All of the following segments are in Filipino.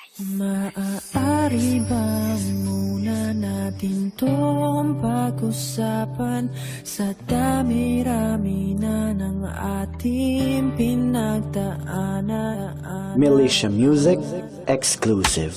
Maaari bang muna natin tong pag-usapan sa dami-rami na ng ating pinagdaanan? Militia Music Exclusive.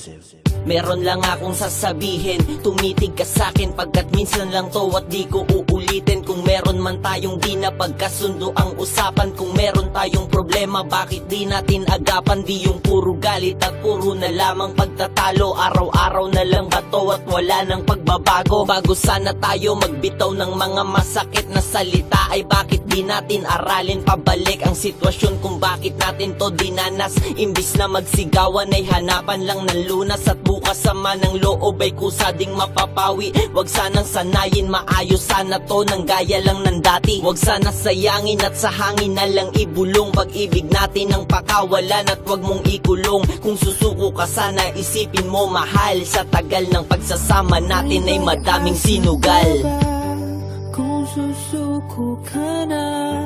Meron lang akong sasabihin, tumitig ka sa'kin pagkat minsan lang to at di ko uulitin. Kung meron man tayong di na pagkasundo ang usapan, kung meron tayong problema bakit di natin agapan? Di yung puro galit at puro na lamang pagtatalo, araw-araw na lang bato at wala nang pagbabago. Bago sana tayo magbitaw ng mga masakit na salita, ay bakit di natin aralin pabalik ang sitwasyon kung bakit natin to dinanas? Imbis na magsigawan ay hanapan lang ng lunas, at bukas sama ng loob ay kusa ding mapapawi. Wag sanang sanayin, maayos sana to nang gaya lang ng dati. Wag sana sayangin at sa hangin na lang ibulong pag-ibig natin ang pakawalan, at wag mong ikulong. Kung susuko ka sana isipin mo mahal, sa tagal ng pagsasama natin ay madaming sinugal. Kung susuko ka na,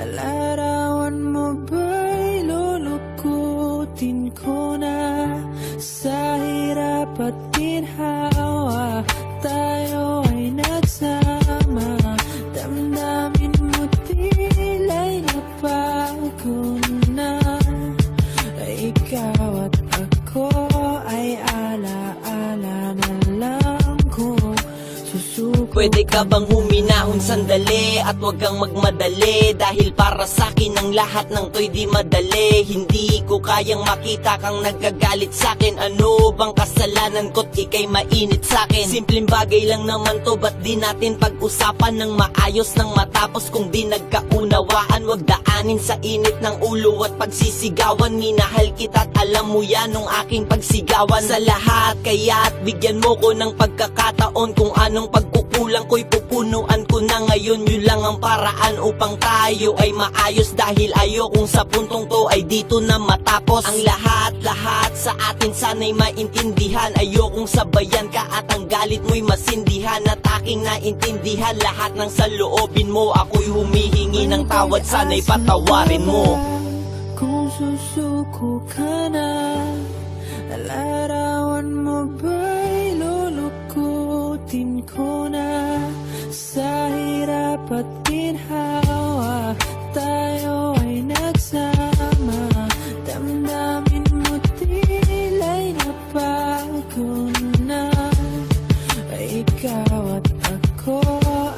larawan mo ba'y lulukutin ko na? Sa hirap at ginhawa, tayo ay nagsama. Damdamin mo tila'y nabago na. Ikaw at ako ay ala-ala na lang kung susuko. Pwede ka bang huminahon sandali at wag kang magmadali? Dahil para sa'kin ang lahat ng to'y di madali. Hindi ko kayang makita kang nagagalit sa'kin. Ano bang kasalanan ko't ika'y mainit sa'kin? Simpleng bagay lang naman to, ba't di natin pag-usapan ng maayos nang matapos? Kung di nagkaunawaan, wag daanin sa init ng ulo at pagsisigawan. Minahal kita at alam mo yan nung aking pagsigawan. Sa lahat kaya't bigyan mo ko ng pagkakataon, kung anong pagkukulang ko'y pupunuan ko na ngayon. Yun lang ang paraan upang tayo ay maayos, dahil ayokong sa puntong to ay dito na matapos. Ang lahat sa atin sana'y maintindihan. Ayokong sabayan ka at ang galit mo'y masindihan, at aking naintindihan lahat ng saloobin mo. Ako'y humihingi ng tawad, sana'y patawarin mo. Kung susuko ka na, larawan mo ba'y lulukutin ko na? Sa hirap at ginhawa, tayo ay nagsama. Damdamin mo tila'y nabago na. Ikaw at ako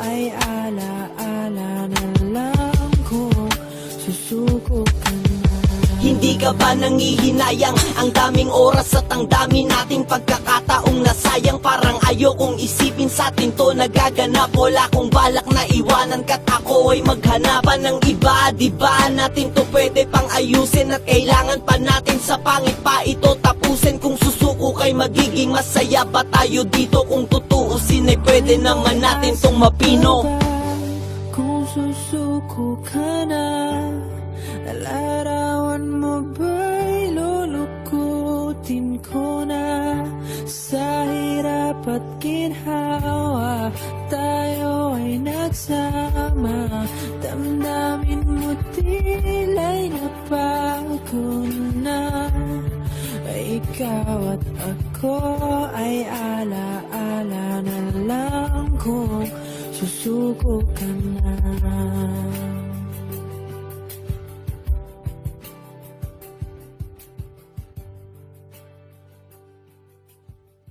ay ala-ala na lang kung susuko ka na. Hindi ka ba nangihinayang? Ang daming oras at ang dami nating pagkakataong nasayang. Parang ayokong isipin sa atin to nagaganap. Wala kong balak na iwanan ka't ako ay maghanapan ng iba. Di ba natin to pwede pang ayusin, at kailangan pa natin sa pangit pa ito tapusin? Kung susuko kay magiging masaya ba tayo dito? Kung tutuusin ay pwede naman natin tong mapino. Kung susuko ka na, larawan mo ba'y lulukutin ko na? Sa hirap at ginhawa, tayo ay nagsama. Damdamin mo tila'y nabago na. Ikaw at ako ay ala-ala na lang kung susuko ka na.